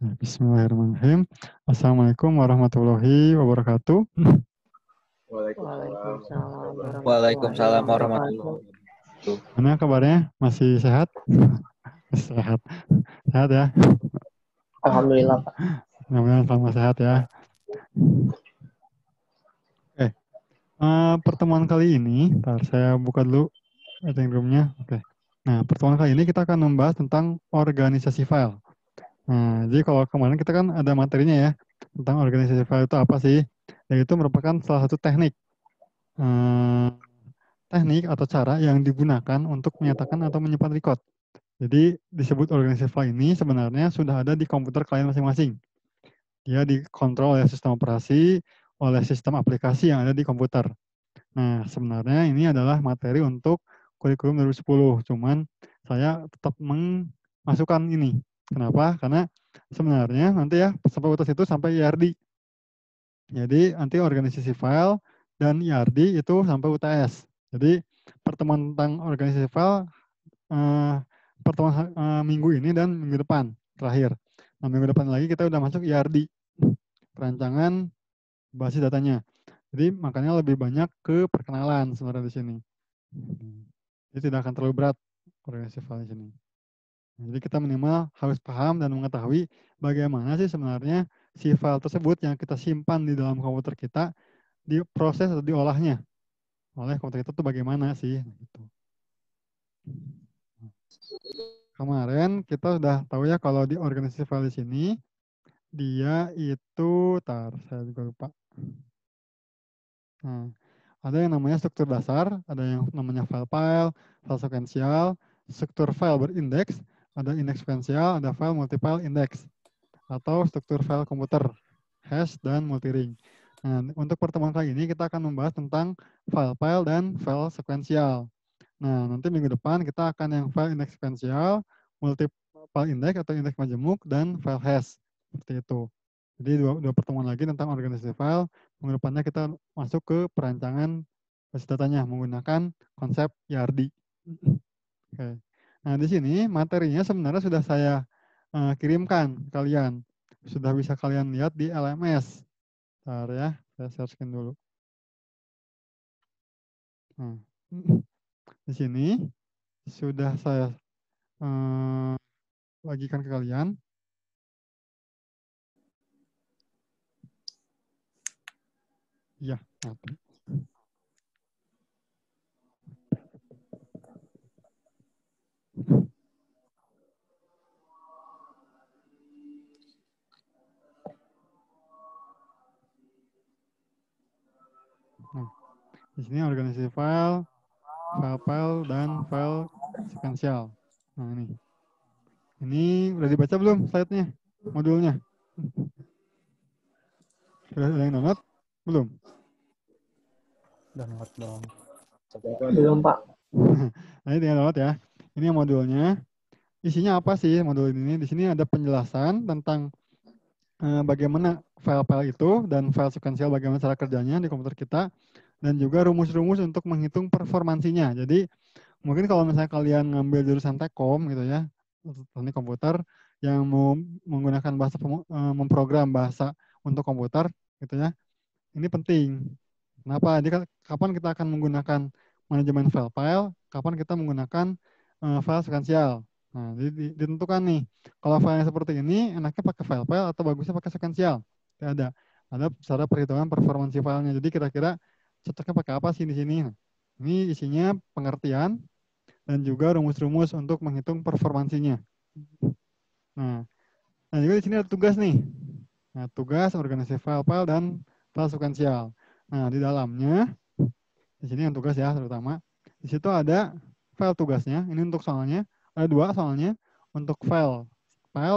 Bismillahirrahmanirrahim. Assalamualaikum warahmatullahi wabarakatuh. Waalaikumsalam Waalaikumsalam warahmatullahi warahmatullahi wabarakatuh. wabarakatuh. Gimana kabarnya? Masih sehat? Sehat. Sehat ya? Alhamdulillah, Pak. Mudah-mudahan selalu sehat ya. Oke. Pertemuan kali ini, ntar saya buka dulu meeting room-nya. Oke. Nah, pertemuan kali ini kita akan membahas tentang organisasi file. Nah, jadi kalau kemarin kita kan ada materinya ya, tentang organisasi file itu apa sih? Yaitu merupakan salah satu teknik. Teknik atau cara yang digunakan untuk menyatakan atau menyimpan record. Jadi disebut organisasi file ini sebenarnya sudah ada di komputer kalian masing-masing. Dia dikontrol oleh sistem operasi, oleh sistem aplikasi yang ada di komputer. Nah, sebenarnya ini adalah materi untuk kurikulum 2010. Cuman saya tetap memasukkan ini. Kenapa? Karena sebenarnya nanti ya sampai UTS itu sampai IRD. Jadi nanti organisasi file dan IRD itu sampai UTS. Jadi pertemuan tentang organisasi file pertemuan minggu ini dan minggu depan terakhir. Nah, minggu depan lagi kita udah masuk IRD, perancangan basis datanya. Jadi makanya lebih banyak ke perkenalan sebenarnya di sini. Jadi tidak akan terlalu berat organisasi file di sini. Jadi kita minimal harus paham dan mengetahui bagaimana sih sebenarnya si file tersebut yang kita simpan di dalam komputer kita diproses atau diolahnya oleh komputer kita tuh bagaimana sih gitu. Kemarin kita sudah tahu ya kalau di organisasi file di sini dia itu saya juga lupa. Nah, ada yang namanya struktur dasar, ada yang namanya file sekuensial, struktur file berindeks, ada indeks sekuensial, ada file multiple index atau struktur file komputer, hash dan multiring. Nah, untuk pertemuan kali ini kita akan membahas tentang file dan file sekuensial. Nah, nanti minggu depan kita akan yang file indeks sekuensial, multiple index atau indeks majemuk, dan file hash. Seperti itu. Jadi dua pertemuan lagi tentang organisasi file. Minggu depannya kita masuk ke perancangan basis datanya menggunakan konsep IRD. Oke. Nah, di sini materinya sebenarnya sudah saya kirimkan ke kalian. Sudah bisa kalian lihat di LMS. Bentar ya, saya searchkan dulu. Nah, di sini sudah saya bagikan ke kalian. Iya, mati. Nah, di sini organisasi file, dan file sekuensial. Nah, ini. Ini udah dibaca belum slide-nya, modulnya? Sudah ada yang download? Belum? Download dong. Belum, Pak. Nah, ini tinggal download ya. Ini modulnya. Isinya apa sih modul ini? Di sini ada penjelasan tentang bagaimana file itu dan file sekuensial bagaimana cara kerjanya di komputer kita dan juga rumus-rumus untuk menghitung performansinya. Jadi mungkin kalau misalnya kalian ngambil jurusan Tekom gitu ya, teknik komputer yang mau menggunakan bahasa memprogram bahasa untuk komputer gitu ya. Ini penting. Kenapa? Jadi kapan kita akan menggunakan manajemen file, kapan kita menggunakan file sekuensial. Nah, ditentukan nih. Kalau filenya seperti ini, enaknya pakai file atau bagusnya pakai sekuensial? Tidak ada. Ada cara perhitungan performansi filenya. Jadi kira-kira cocoknya pakai apa sih di sini? Nah, ini isinya pengertian dan juga rumus-rumus untuk menghitung performansinya. Nah, juga di sini ada tugas nih. Nah, tugas organisasi file dan file sekuensial. Nah, di dalamnya, di sini yang tugas ya terutama, di situ ada file tugasnya, ini untuk soalnya, ada dua soalnya, untuk file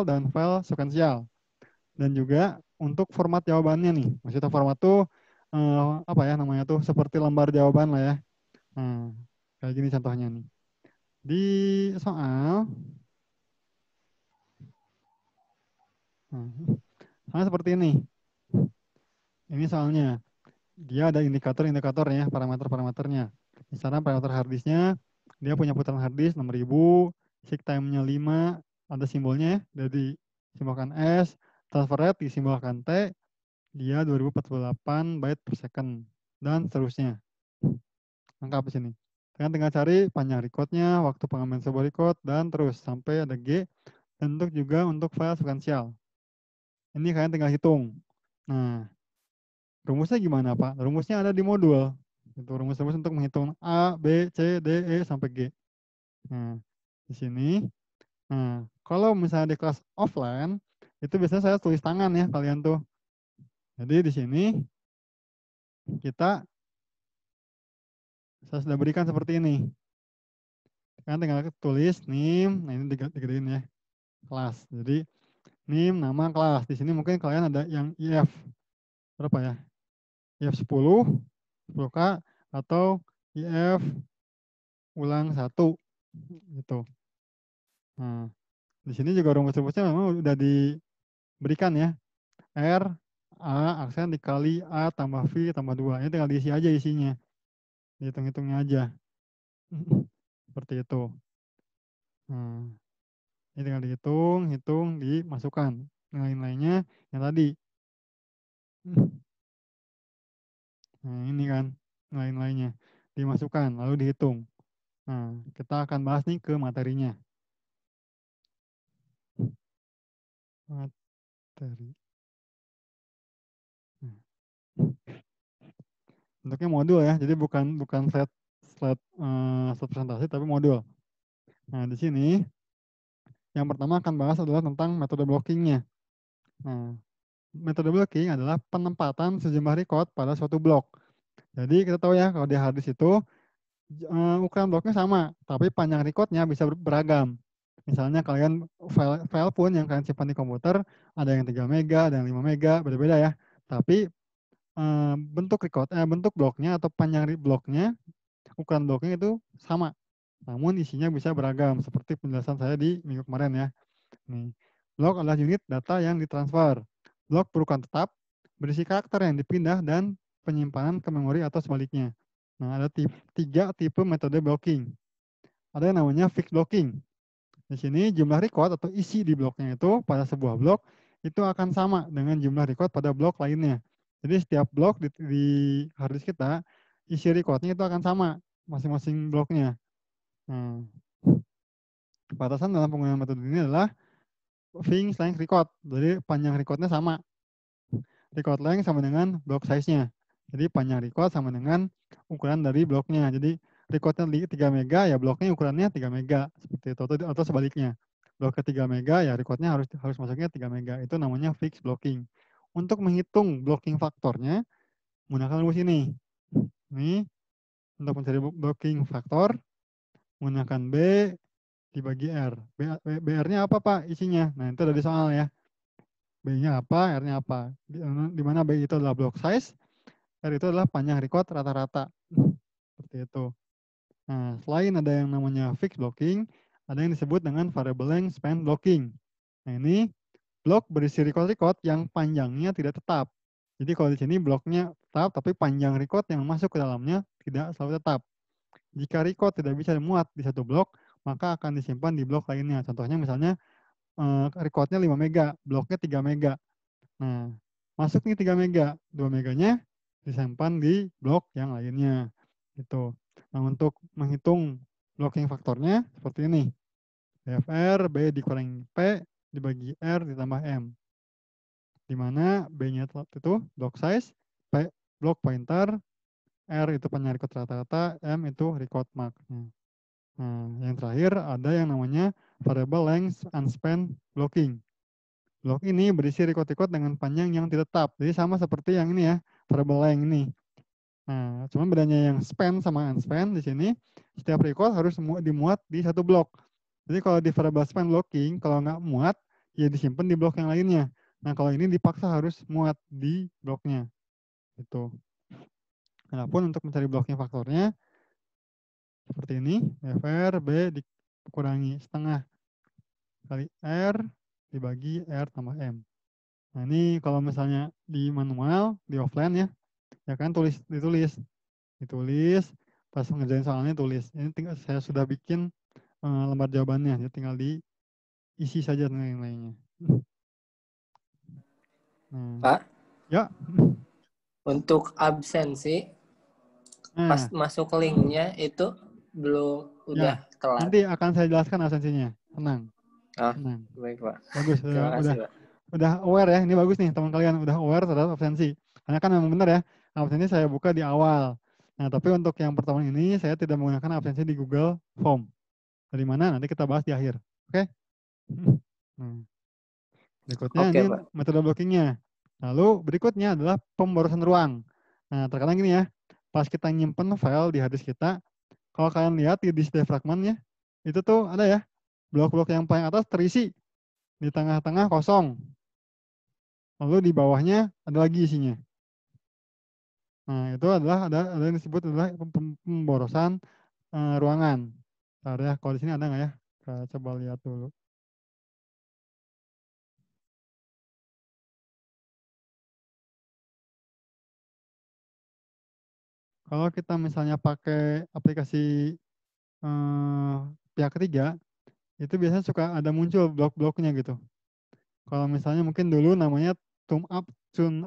dan file sekuensial. Dan juga untuk format jawabannya nih. Maksudnya format tuh, apa ya namanya tuh, seperti lembar jawaban lah ya. Nah, kayak gini contohnya nih. Di soal, soalnya seperti ini. Ini soalnya. Dia ada indikator-indikatornya, parameter-parameternya. Misalnya parameter harddisknya, dia punya putaran harddisk 6000, seek time-nya 5, ada simbolnya ya, dari simbolkan S, transfer rate disimbolkan T, dia 2048 byte per second, dan seterusnya. Lengkap di sini. Kalian tinggal cari panjang recordnya, waktu pengambilan sebuah record, dan terus sampai ada G, dan untuk juga untuk file sequential. Ini kalian tinggal hitung. Nah, rumusnya gimana Pak? Rumusnya ada di modul. Itu rumus-rumus untuk menghitung A, B, C, D, E, sampai G. Nah, di sini. Nah, kalau misalnya di kelas offline, itu biasanya saya tulis tangan ya kalian tuh. Jadi di sini saya sudah berikan seperti ini. Kalian tinggal tulis NIM, nah ini digedein ya, kelas. Jadi NIM nama kelas. Di sini mungkin kalian ada yang IF berapa ya? IF 10, 10K, atau IF ulang 1 gitu. Nah, di sini juga rumus-rumusnya memang udah diberikan ya. R, A, aksen dikali A tambah V tambah 2. Ini tinggal diisi aja isinya. Dihitung-hitungnya aja. Seperti itu. Nah, ini tinggal dihitung, dimasukkan. Nilai-nilainya yang tadi. Nah, ini kan nilai-nilainya. Dimasukkan, lalu dihitung. Nah, kita akan bahas nih ke materinya. Materi. Nah, bentuknya modul ya, jadi bukan slide presentasi, tapi modul. Nah, di sini yang pertama akan bahas adalah tentang metode blockingnya. Nah, metode blocking adalah penempatan sejumlah record pada suatu blok. Jadi kita tahu ya kalau di hard disk itu ukuran bloknya sama, tapi panjang recordnya bisa beragam. Misalnya kalian file pun yang kalian simpan di komputer ada yang 3 mega, ada yang 5 mega, beda-beda ya. Tapi bentuk bloknya atau panjang bloknya, ukuran bloknya itu sama. Namun isinya bisa beragam seperti penjelasan saya di minggu kemarin ya. Nih, blok adalah unit data yang ditransfer. Blok berukuran tetap, berisi karakter yang dipindah dan penyimpanan ke memori atau sebaliknya. Nah, ada tiga tipe metode blocking. Ada yang namanya fixed blocking. Di sini jumlah record atau isi di bloknya itu pada sebuah blok itu akan sama dengan jumlah record pada blok lainnya. Jadi setiap blok di hard disk kita, isi recordnya itu akan sama masing-masing bloknya. Nah, batasan dalam penggunaan metode ini adalah Fixed length record. Jadi panjang recordnya sama. Record length sama dengan block size-nya. Jadi panjang record sama dengan ukuran dari bloknya. Jadi recordnya 3 mega, ya bloknya ukurannya 3 mega. Seperti itu. Atau sebaliknya. Bloknya 3 mega, ya recordnya harus masuknya 3 mega. Itu namanya fixed blocking. Untuk menghitung blocking faktornya, menggunakan rumus ini. Ini untuk mencari blocking faktor, menggunakan B dibagi R. BR-nya apa Pak isinya? Nah itu ada di soal ya. B-nya apa, R-nya apa. Di mana B itu adalah block size, R itu adalah panjang record rata-rata. Seperti itu. Nah, selain ada yang namanya fixed blocking, ada yang disebut dengan variable length span blocking. Nah, ini blok berisi record-record yang panjangnya tidak tetap. Jadi kalau di sini bloknya tetap, tapi panjang record yang masuk ke dalamnya tidak selalu tetap. Jika record tidak bisa dimuat di satu blok, maka akan disimpan di blok lainnya. Contohnya misalnya recordnya 5 mega, bloknya 3 mega. Nah, masuk nih 3 mega, 2 meganya disimpan di blok yang lainnya. Gitu. Nah, untuk menghitung blocking faktornya seperti ini. BFR, B dikurangi P, dibagi R ditambah M. Di mana B-nya itu block size, P block pointer, R itu panjang record rata-rata, M itu record mark. Nah, yang terakhir ada yang namanya variable length unspanned blocking. Blok ini berisi record-record dengan panjang yang tidak tetap. Jadi sama seperti yang ini ya, variable length ini. Nah, cuma bedanya yang span sama unspan di sini, setiap record harus dimuat di satu blok. Jadi kalau di variable span blocking, kalau nggak muat, ya disimpan di blok yang lainnya. Nah, kalau ini dipaksa harus muat di bloknya. Gitu. Adapun untuk mencari blocking faktornya, seperti ini, FR, B dikurangi setengah kali R dibagi R tambah M. Nah ini kalau misalnya di manual, di offline ya kan ditulis, pas ngerjain soalnya tulis. Ini tinggal saya sudah bikin lembar jawabannya, ya tinggal diisi saja nilai-nilainya. Pak, Ya. untuk absensi pas Nah, masuk linknya itu belum ya. udah telat. Nanti akan saya jelaskan absensinya. Tenang, Ah, tenang. baik Pak. Bagus, Terima kasih Pak. udah aware ya. Ini bagus nih teman kalian udah aware terhadap absensi. Karena kan memang benar ya, absensi saya buka di awal. Nah, tapi untuk yang pertemuan ini saya tidak menggunakan absensi di Google Form. Dari mana? Nanti kita bahas di akhir. Oke? Nah, berikutnya Oke ini Pak. metode blockingnya. Lalu berikutnya adalah pemborosan ruang. Nah, terkadang gini ya, pas kita nyimpen file di harddisk kita, kalau kalian lihat di disk fragmentnya, itu tuh ada ya, blok-blok yang paling atas terisi, di tengah-tengah kosong. Lalu di bawahnya ada lagi isinya. Nah, itu adalah ada yang disebut adalah pemborosan ruangan. Bentar ya, kalau di sini ada nggak ya? Kita coba lihat dulu. Kalau kita misalnya pakai aplikasi pihak ketiga, itu biasanya suka ada muncul blok-bloknya gitu. Kalau misalnya mungkin dulu namanya tune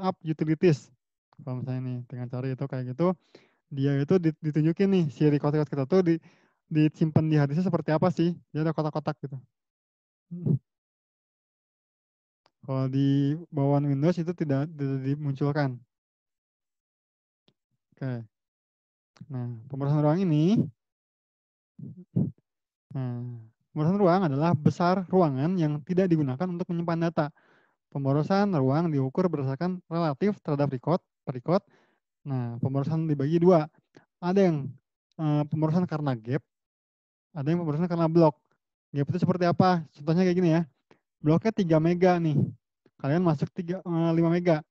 up utilities. Kalau misalnya nih dengan cari itu kayak gitu, dia itu ditunjukin nih si record kita tuh disimpan di harddisknya seperti apa sih? Dia ada kotak-kotak gitu. Kalau di bawaan Windows itu tidak dimunculkan. Oke. Nah, pemborosan ruang ini, nah, pemborosan ruang adalah besar ruangan yang tidak digunakan untuk menyimpan data. Pemborosan ruang diukur berdasarkan relatif terhadap record. Nah, pemborosan dibagi dua. Ada yang pemborosan karena gap, ada yang pemborosan karena blok. Gap itu seperti apa? Contohnya kayak gini ya. Bloknya 3 mega nih. Kalian masuk 5 mega.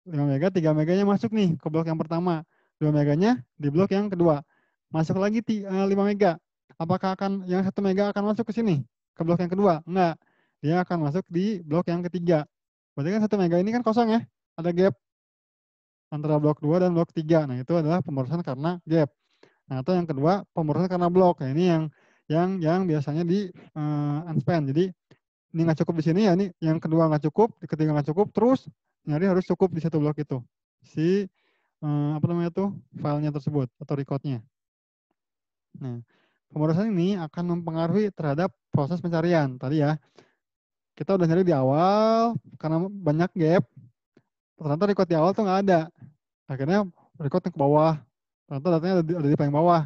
5 mega, 3 meganya masuk nih ke blok yang pertama. 2 meganya di blok yang kedua. Masuk lagi 5 mega. Apakah yang 1 mega akan masuk ke sini? Ke blok yang kedua? Enggak. Dia akan masuk di blok yang ketiga. Berarti kan 1 mega ini kan kosong ya. Ada gap antara blok 2 dan blok 3. Nah, itu adalah pemborosan karena gap. Nah, atau yang kedua, pemborosan karena blok. Nah, ini yang biasanya di unspend. Jadi, ini nggak cukup di sini ya, ini yang kedua nggak cukup, di ketiga nggak cukup, terus nyari harus cukup di satu blok itu. Si apa namanya tuh filenya tersebut atau recordnya. Nah, pemborosan ini akan mempengaruhi terhadap proses pencarian. Tadi ya, kita udah nyari di awal karena banyak gap. Ternyata record di awal tuh nggak ada. Akhirnya record yang ke bawah. Ternyata datanya ada di paling bawah.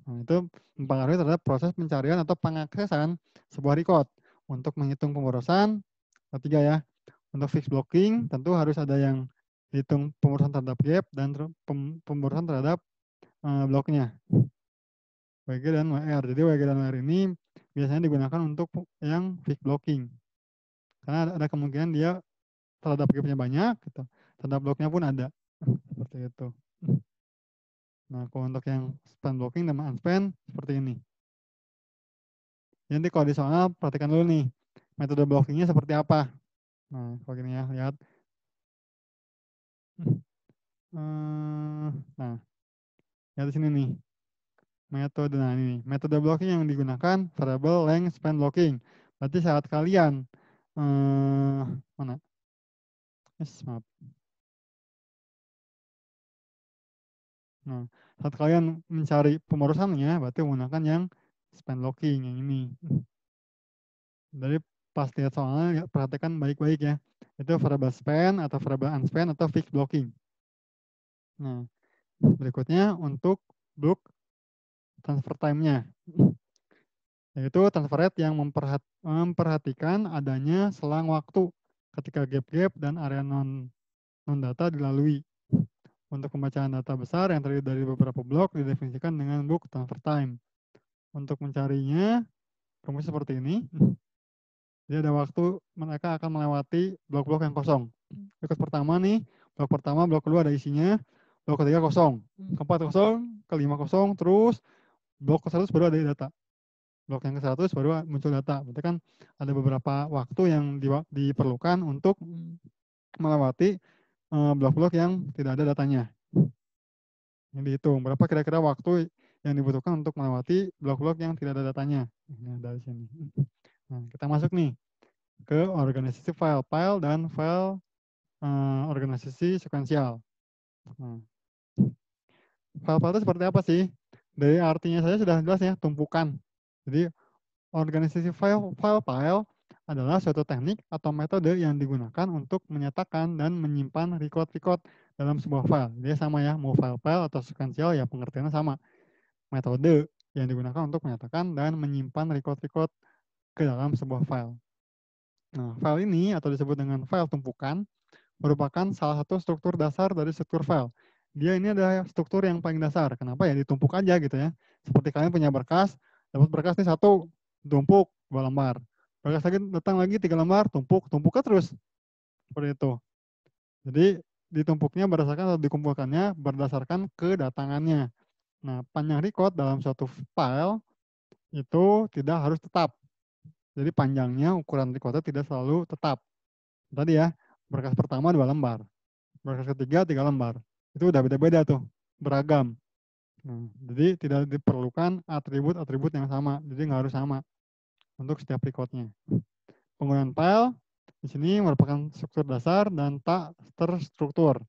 Nah, itu mempengaruhi terhadap proses pencarian atau pengaksesan sebuah record. Untuk menghitung pemborosan, ketiga ya, untuk fix blocking tentu harus ada yang hitung pemborosan terhadap gap dan pemborosan terhadap bloknya. WG dan WR. Jadi WG dan WR ini biasanya digunakan untuk yang fix blocking. Karena ada kemungkinan dia terhadap gapnya banyak, gitu. Terhadap bloknya pun ada. Seperti itu. Nah, kalau untuk yang span blocking dan unspan seperti ini. Nanti kalau di soal perhatikan dulu nih, metode blockingnya seperti apa. Nah, kalau gini ya, lihat. Nah, lihat di sini nih. Metode blocking yang digunakan variable length span blocking. Berarti saat kalian, mana? Yes, maaf. Nah, saat kalian mencari pemborosannya, berarti menggunakan yang span blocking, yang ini. Dari pas lihat soalnya, perhatikan baik-baik ya. Itu variable span atau variable unspan atau fixed blocking. Nah, berikutnya untuk block transfer time-nya. Yaitu transfer rate yang memperhatikan adanya selang waktu ketika gap-gap dan area non-data dilalui. Untuk pembacaan data besar yang terdiri dari beberapa blok didefinisikan dengan book transfer time. Untuk mencarinya, rumusnya seperti ini. Jadi ada waktu mereka akan melewati blok-blok yang kosong. Blok pertama nih, blok pertama, blok kedua ada isinya, blok ketiga kosong, keempat kosong, kelima kosong, terus blok ke-100 baru ada data. Blok yang ke-100 baru muncul data. Berarti kan ada beberapa waktu yang diperlukan untuk melewati blok-blok yang tidak ada datanya. Ini dihitung berapa kira-kira waktu yang dibutuhkan untuk melewati blok-blok yang tidak ada datanya. Nah, dari sini. Nah, kita masuk nih ke organisasi file dan file organisasi sekuensial. Nah, file-file itu seperti apa sih? Dari artinya saja sudah jelas ya, tumpukan. Jadi organisasi file adalah suatu teknik atau metode yang digunakan untuk menyatakan dan menyimpan record-record dalam sebuah file. Dia sama ya, mau file atau sekuensial ya pengertiannya sama. Metode yang digunakan untuk menyatakan dan menyimpan record-record ke dalam sebuah file. Nah, file ini atau disebut dengan file tumpukan merupakan salah satu struktur dasar dari struktur file. Dia ini adalah struktur yang paling dasar. Kenapa ya? Ditumpuk aja gitu ya. Seperti kalian punya berkas, dapat berkas nih satu, tumpuk 2 lembar. Berkas lagi datang lagi 3 lembar, tumpuknya terus. Seperti itu. Jadi ditumpuknya berdasarkan atau dikumpulkannya berdasarkan kedatangannya. Nah, panjang record dalam suatu file itu tidak harus tetap. Jadi panjangnya ukuran recordnya tidak selalu tetap. Tadi ya, berkas pertama 2 lembar. Berkas ketiga 3 lembar. Itu udah beda-beda tuh, beragam. Nah, jadi tidak diperlukan atribut-atribut yang sama. Jadi nggak harus sama untuk setiap recordnya. Penggunaan file di sini merupakan struktur dasar dan tak terstruktur.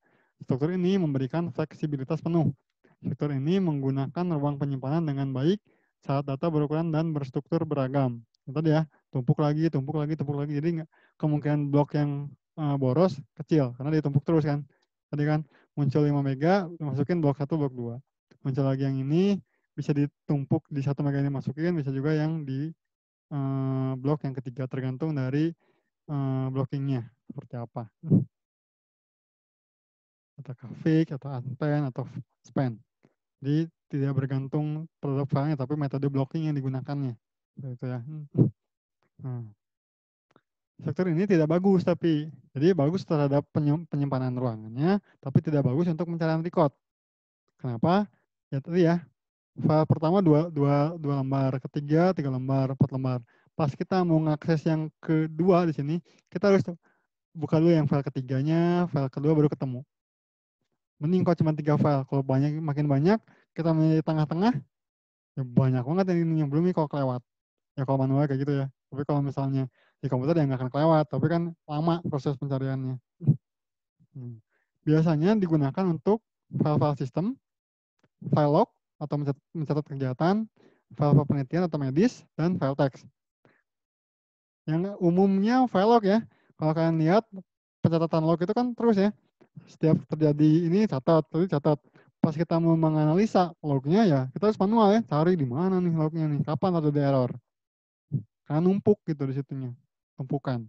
Struktur ini memberikan fleksibilitas penuh. Struktur ini menggunakan ruang penyimpanan dengan baik saat data berukuran dan berstruktur beragam. Tadi ya, tumpuk lagi. Jadi kemungkinan blok yang boros kecil karena ditumpuk terus kan. Tadi kan muncul 5 mega, masukin blok 1, blok 2. Muncul lagi yang ini, bisa ditumpuk di 1 mega ini masukin, bisa juga yang di blok yang ketiga, tergantung dari blockingnya seperti apa. Apakah fake, atau unspent, atau spend. Jadi tidak bergantung produk filenya, tapi metode blocking yang digunakannya. Gitu ya. Nah, struktur ini tidak bagus tapi, jadi bagus terhadap penyimpanan ruangannya, tapi tidak bagus untuk pencarian record. Kenapa? Ya tadi ya, file pertama 2 lembar, ketiga 3 lembar, 4 lembar. Pas kita mau ngakses yang kedua di sini, kita harus buka dulu yang file ketiganya, file kedua baru ketemu. Mending kalau cuma 3 file, kalau banyak makin banyak, kita di tengah-tengah, ya banyak banget yang belum nih kalau kelewat. Ya kalau manual kayak gitu ya. Tapi kalau misalnya di komputer ya nggak akan kelewat, tapi kan lama proses pencariannya. Biasanya digunakan untuk file-file sistem, file log atau mencatat kegiatan, file penelitian atau medis, dan file teks. Yang umumnya file log ya. Kalau kalian lihat pencatatan log itu kan terus ya. Setiap terjadi ini catat, tadi catat. Pas kita mau menganalisa lognya ya, kita harus manual ya, cari di mana nih lognya nih, kapan ada error. Karena numpuk gitu di situnya, tumpukan.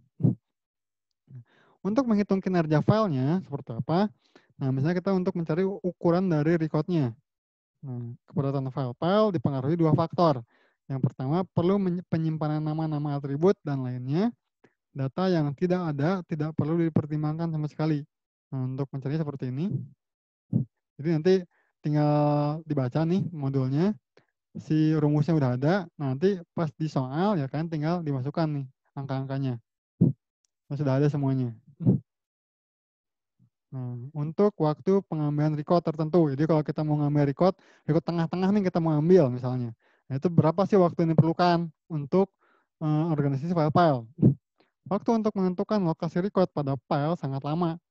Untuk menghitung kinerja filenya seperti apa? Nah, misalnya kita untuk mencari ukuran dari recordnya. Nah, kepadatan file dipengaruhi 2 faktor. Yang pertama, perlu penyimpanan nama-nama atribut dan lainnya. Data yang tidak ada tidak perlu dipertimbangkan sama sekali. Nah, untuk mencari seperti ini. Jadi nanti tinggal dibaca nih modulnya. Si rumusnya udah ada. Nanti pas di soal ya kan tinggal dimasukkan nih angka-angkanya. Nah, sudah ada semuanya. Nah, untuk waktu pengambilan record tertentu. Jadi kalau kita mau ngambil record tengah-tengah nih kita mau ambil misalnya. Nah, itu berapa sih waktu yang diperlukan untuk organisasi file-file. Waktu untuk menentukan lokasi record pada file sangat lama.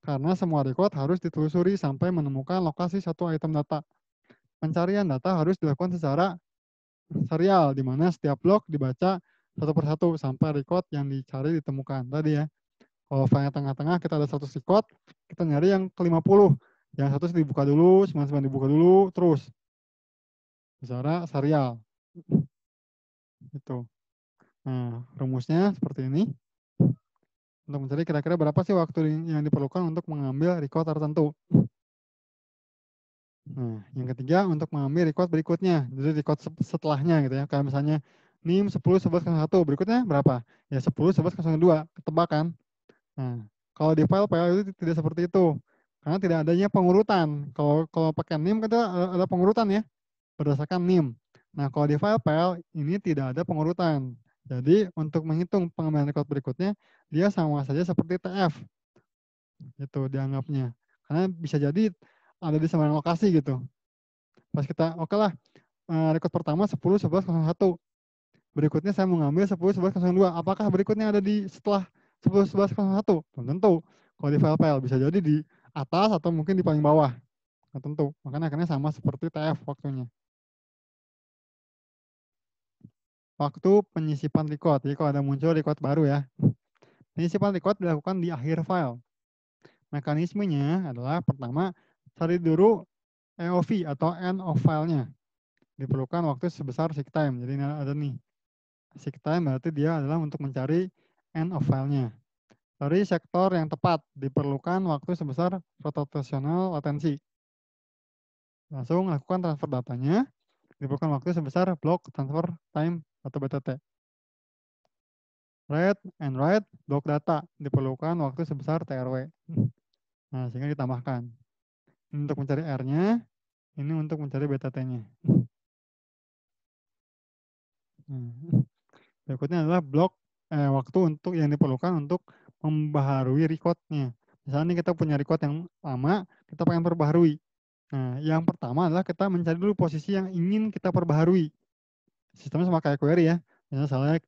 Karena semua record harus ditelusuri sampai menemukan lokasi satu item data. Pencarian data harus dilakukan secara serial, di mana setiap blok dibaca satu persatu sampai record yang dicari ditemukan. Tadi ya. Kalau file tengah-tengah kita ada 100 record, kita nyari yang ke-50. Yang 100 dibuka dulu, 99 dibuka dulu, terus. Secara serial. Itu. Nah, rumusnya seperti ini. Untuk mencari kira-kira berapa sih waktu yang diperlukan untuk mengambil record tertentu. Nah, yang ketiga untuk mengambil record berikutnya. Jadi record setelahnya gitu ya. Kayak misalnya NIM 10.11.01, berikutnya berapa? Ya 10.11.02, ketebak kan? Nah, kalau di file itu tidak seperti itu. Karena tidak adanya pengurutan. Kalau pakai NIM kita ada pengurutan ya, berdasarkan NIM. Nah, kalau di file ini tidak ada pengurutan. Jadi untuk menghitung pengambilan record berikutnya, dia sama saja seperti TF. Itu dianggapnya. Karena bisa jadi ada di sembarang lokasi gitu. Pas kita, oke lah, record pertama 10.11.01. Berikutnya saya mau ngambil 10.11.02. Apakah berikutnya ada di setelah 10.11.01? Belum tentu. Kalau di file bisa jadi di atas atau mungkin di paling bawah. Nggak tentu. Makanya akhirnya sama seperti TF waktunya. Waktu penyisipan record. Jadi kalau ada muncul record baru ya. Penyisipan record dilakukan di akhir file. Mekanismenya adalah pertama, cari dulu EOV atau end of file-nya. Diperlukan waktu sebesar seek time. Jadi ini ada nih. Seek time berarti dia adalah untuk mencari end of file-nya. Dari sektor yang tepat, diperlukan waktu sebesar rotational latency. Langsung lakukan transfer datanya, diperlukan waktu sebesar block transfer time atau BTT. Read and write block data, diperlukan waktu sebesar TRW. Nah, sehingga ditambahkan. Ini untuk mencari R-nya, ini untuk mencari BTT-nya. Berikutnya adalah blok waktu untuk yang diperlukan untuk membaharui record-nya. Misalnya kita punya record yang lama, kita pengen perbaharui. Nah, yang pertama adalah kita mencari dulu posisi yang ingin kita perbaharui. Sistemnya sama kayak query ya. Misalnya select,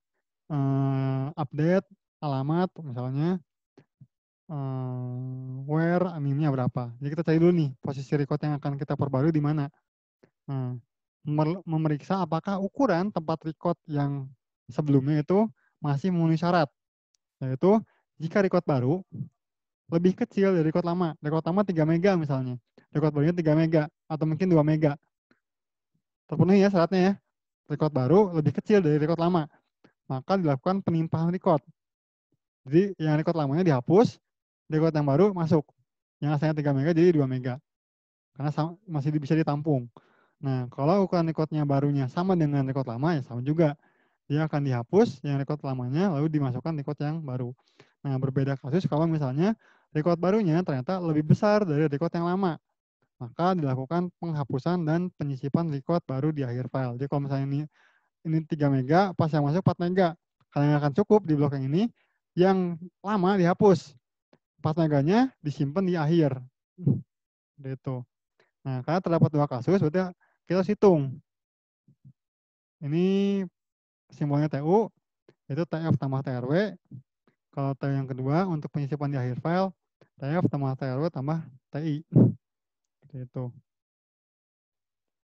update, alamat, misalnya where, aminnya berapa. Jadi kita cari dulu nih posisi record yang akan kita perbarui di mana. Nah, memeriksa apakah ukuran tempat record yang sebelumnya itu masih memenuhi syarat. Yaitu jika record baru lebih kecil dari record lama. Record lama 3 mega misalnya. Record barunya 3 mega atau mungkin 2 mega. Terpenuhi ya syaratnya ya. Record baru lebih kecil dari record lama. Maka dilakukan penimpahan record. Jadi yang record lamanya dihapus, record yang baru masuk. Yang asalnya 3 mega jadi 2 mega. Karena masih bisa ditampung. Nah, kalau ukuran recordnya barunya sama dengan record lama, ya sama juga. Dia akan dihapus yang record lamanya, lalu dimasukkan record yang baru. Nah, berbeda kasus kalau misalnya record barunya ternyata lebih besar dari record yang lama. Maka dilakukan penghapusan dan penyisipan record baru di akhir file. Jadi kalau misalnya ini 3 mega, pas yang masuk 4 mega. Kalau yang akan cukup di blok yang ini, yang lama dihapus. 4 meganya disimpan di akhir. Gitu. Nah, karena terdapat dua kasus, berarti kita hitung. Ini simbolnya TU, itu TF tambah TRW. Kalau TU yang kedua, untuk penyisipan di akhir file, TF tambah TRW tambah TI. Seperti itu.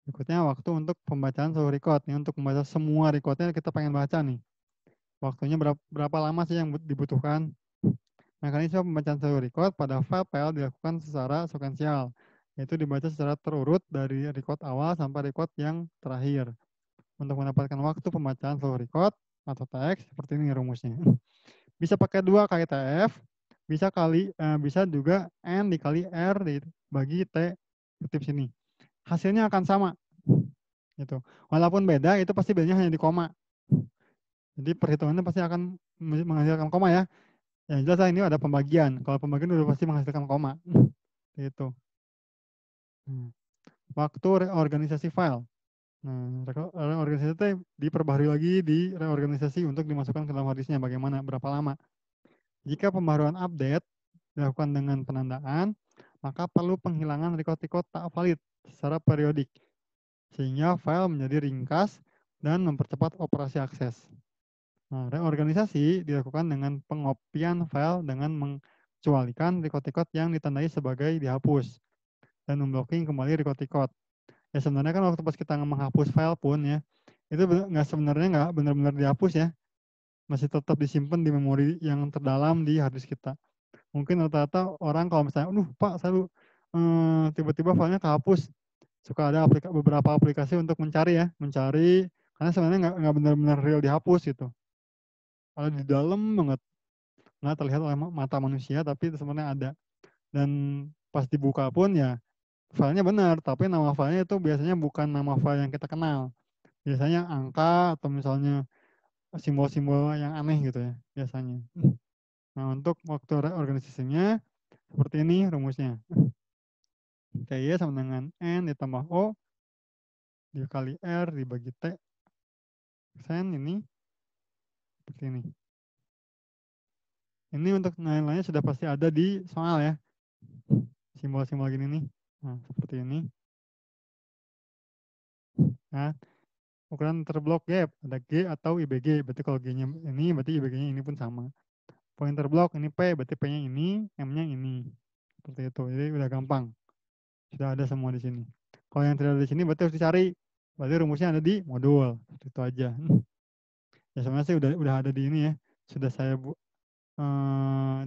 Berikutnya waktu untuk pembacaan seluruh record. Ini untuk membaca semua recordnya kita pengen baca nih. Waktunya berapa lama sih yang dibutuhkan? Mekanisme pembacaan seluruh record pada file dilakukan secara sekuensial, yaitu dibaca secara terurut dari record awal sampai record yang terakhir. Untuk mendapatkan waktu pembacaan seluruh record atau teks, seperti ini rumusnya. Bisa pakai 2 kali TF, bisa juga N dikali R dibagi T kutip sini. Hasilnya akan sama. Gitu. Walaupun beda, itu pasti bedanya hanya di koma. Jadi perhitungannya pasti akan menghasilkan koma ya. Yang jelas ini ada pembagian. Kalau pembagian udah pasti menghasilkan koma. Gitu. Waktu reorganisasi file. Nah, reorganisasi itu diperbaharui lagi di reorganisasi untuk dimasukkan ke dalam harddisknya. Bagaimana? Berapa lama? Jika pembaharuan update dilakukan dengan penandaan, maka perlu penghilangan record-record tak valid secara periodik. Sehingga file menjadi ringkas dan mempercepat operasi akses. Nah, reorganisasi dilakukan dengan pengopian file dengan mengecualikan record-record yang ditandai sebagai dihapus dan memblocking kembali record-record. Ya sebenarnya kan waktu pas kita menghapus file pun ya, itu sebenarnya nggak benar-benar dihapus ya, masih tetap disimpan di memori yang terdalam di harddisk kita. Mungkin rata-rata orang kalau misalnya, Pak, saya tiba-tiba filenya kehapus. Suka ada beberapa aplikasi untuk mencari ya, karena sebenarnya nggak benar-benar real dihapus gitu. Kalau di dalam banget, nggak terlihat oleh mata manusia, tapi itu sebenarnya ada. Dan pas dibuka pun ya, filenya benar, tapi nama filenya itu biasanya bukan nama file yang kita kenal. Biasanya angka atau misalnya simbol-simbol yang aneh gitu ya, biasanya. Nah, untuk waktu reorganisasinya, seperti ini rumusnya. TY sama dengan N ditambah O dikali R dibagi T. Sen ini seperti ini. Ini untuk nilai-nilainya sudah pasti ada di soal ya. Simbol-simbol gini nih. Nah, seperti ini. Nah, ukuran terblok gap. Ada G atau IBG. Berarti kalau G-nya ini, berarti IBG-nya ini pun sama. pointer block ini P, berarti P-nya ini, M-nya ini. Seperti itu. Jadi udah gampang. Sudah ada semua di sini. Kalau yang tidak ada di sini berarti harus dicari. Berarti rumusnya ada di modul. Itu aja. Ya sebenarnya sih udah ada di ini ya. Sudah saya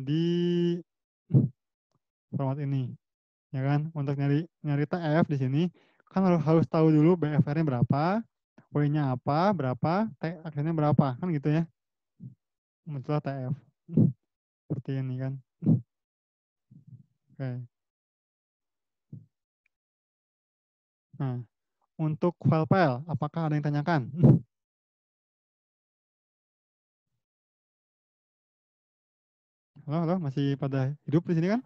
di format ini. Ya kan? Untuk nyari TF di sini kan harus tahu dulu BFR-nya berapa, W-nya apa, berapa, T akhirnya berapa. Kan gitu ya. Muncullah TF. Seperti ini kan. Oke. Nah, untuk file-file, apakah ada yang tanyakan? Halo, masih pada hidup di sini kan?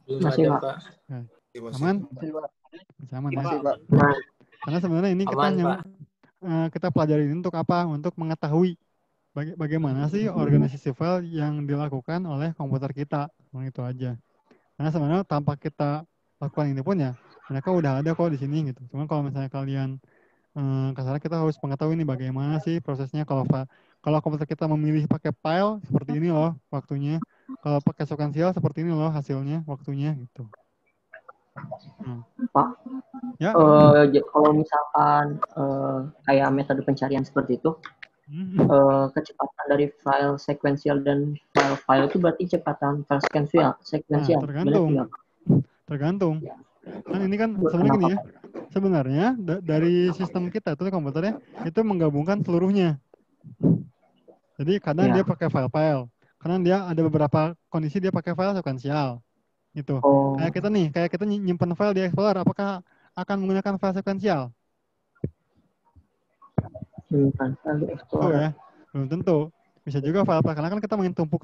Belum Masih, ada, Pak. Pak. Nah, Masih. aman? Masih, Pak. Masih aman ya? Masih, Pak. Nah, Karena sebenarnya ini Aman, Pak. kita pelajari ini untuk apa? Untuk mengetahui bagaimana sih organisasi file yang dilakukan oleh komputer kita. Itu aja. Karena sebenarnya tanpa kita lakukan ini pun ya, mereka udah ada kok di sini gitu. Cuma kalau misalnya kalian kasarnya kita harus mengetahui nih bagaimana sih prosesnya kalau komputer kita memilih pakai file seperti ini loh waktunya. Kalau pakai sequential seperti ini loh hasilnya waktunya gitu. Pak, Ya. kalau misalkan kayak metode pencarian seperti itu, kecepatan dari file sequential dan file itu berarti kecepatan file sequential. Tergantung. Kan ini kan sebenarnya gini ya. Sebenarnya dari sistem kita itu komputernya itu menggabungkan seluruhnya. Jadi kadang dia pakai file-file. Kadang dia ada beberapa kondisi dia pakai file sequential. Gitu. Kayak kita nyimpan file di Explorer, apakah akan menggunakan file sequential? Menyimpan file di Explorer. Ya, belum tentu. Bisa juga file-file, karena kan kita main tumpuk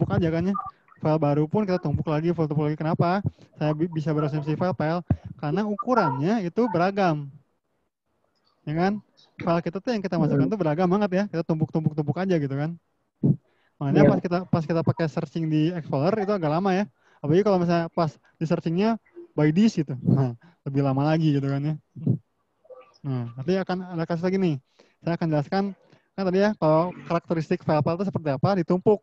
aja kan ya. File baru pun kita tumpuk lagi. Kenapa? Saya bisa berasumsi file-file karena ukurannya itu beragam. Ya kan? File kita tuh yang kita masukkan tuh beragam banget ya. Kita tumpuk aja gitu kan. Makanya pas kita pakai searching di Explorer itu agak lama ya. Apalagi kalau misalnya pas di searchingnya by this gitu. Nah, lebih lama lagi gitu kan ya. Nah, nanti akan ada kasus lagi nih. Saya akan jelaskan kan tadi ya kalau karakteristik file-file itu seperti apa ditumpuk.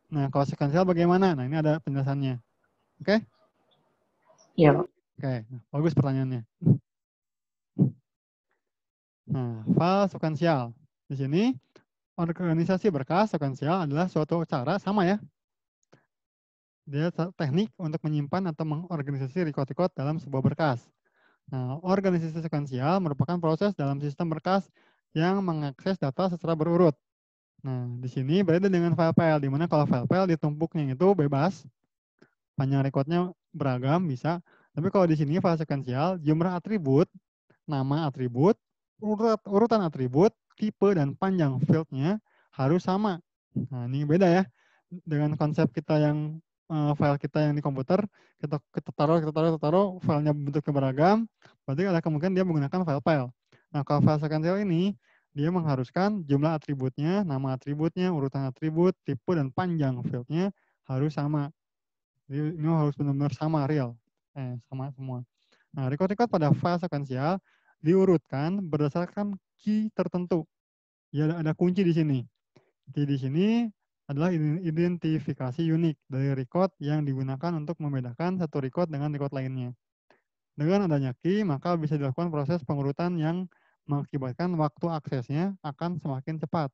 Nah, kalau sequential bagaimana? Nah, ini ada penjelasannya. Oke? Iya. Oke, bagus pertanyaannya. Nah, file sequential. Di sini organisasi berkas sequential adalah suatu cara sama ya. Dia teknik untuk menyimpan atau mengorganisasi record-record dalam sebuah berkas. Nah, organisasi sequential merupakan proses dalam sistem berkas yang mengakses data secara berurut. Nah, di sini berbeda dengan file-file, di mana kalau file-file ditumpuknya itu bebas, panjang recordnya beragam bisa. Tapi kalau di sini file sequential, jumlah atribut, nama atribut, urutan atribut, tipe dan panjang fieldnya harus sama. Nah, ini beda ya dengan konsep kita yang file kita yang di komputer, kita taruh, filenya bentuknya beragam, berarti ada kemungkinan dia menggunakan file-file. Nah, kalau file sequential ini, dia mengharuskan jumlah atributnya, nama atributnya, urutan atribut, tipe, dan panjang fieldnya harus sama. Jadi ini harus benar-benar sama, real. Sama semua. Nah, record-record pada file sequential diurutkan berdasarkan key tertentu. Ya, ada kunci di sini. Key di sini adalah identifikasi unik dari record yang digunakan untuk membedakan satu record dengan record lainnya. Dengan adanya key, maka bisa dilakukan proses pengurutan yang mengakibatkan waktu aksesnya akan semakin cepat.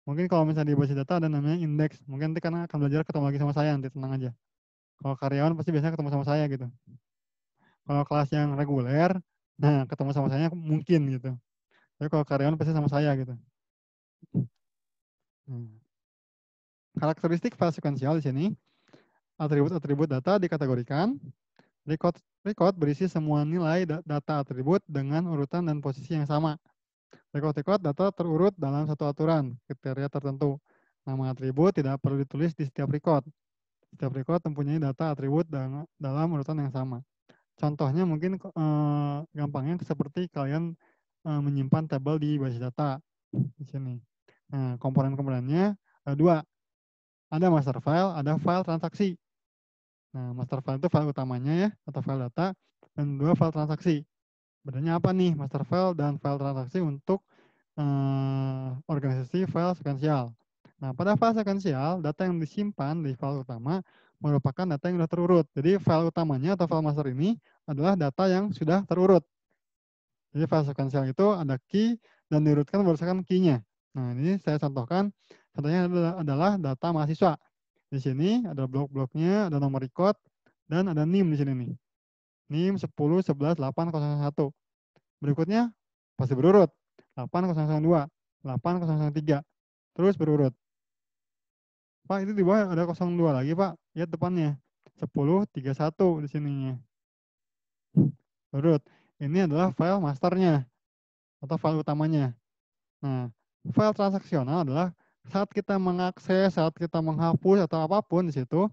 Mungkin kalau misalnya di basis data ada namanya indeks. Mungkin nanti karena akan belajar ketemu lagi sama saya, nanti tenang aja. Kalau karyawan pasti biasanya ketemu sama saya gitu. Kalau kelas yang reguler, nah ketemu sama saya mungkin gitu. Tapi kalau karyawan pasti sama saya gitu. Karakteristik file sequential di sini, atribut-atribut data dikategorikan. Record berisi semua nilai data atribut dengan urutan dan posisi yang sama. Record data terurut dalam satu aturan, kriteria tertentu. Nama atribut tidak perlu ditulis di setiap record. Setiap record mempunyai data atribut dalam urutan yang sama. Contohnya mungkin gampangnya seperti kalian menyimpan tabel di basis data di sini. Nah, komponen-komponennya ada dua. Ada master file, ada file transaksi. Nah, master file itu file utamanya ya, atau file data, dan dua file transaksi. Bedanya apa nih master file dan file transaksi untuk organisasi file sequential? Nah, pada file sekuensial, data yang disimpan di file utama merupakan data yang sudah terurut. Jadi file utamanya atau file master ini adalah data yang sudah terurut. Jadi file sekuensial itu ada key dan diurutkan berdasarkan key-nya. Nah, ini saya contohkan. Contohnya adalah data mahasiswa. Di sini ada blok-bloknya, ada nomor record, dan ada NIM di sini nih. NIM 10, 11, 8, 001. Berikutnya pasti berurut. 8, 002, 8, 003. Terus berurut. Pak, itu di bawah ada 02 lagi, Pak. Lihat depannya. 10, 31 di sininya. Berurut. Ini adalah file masternya atau file utamanya. Nah, file transaksional adalah saat kita mengakses, saat kita menghapus atau apapun di situ,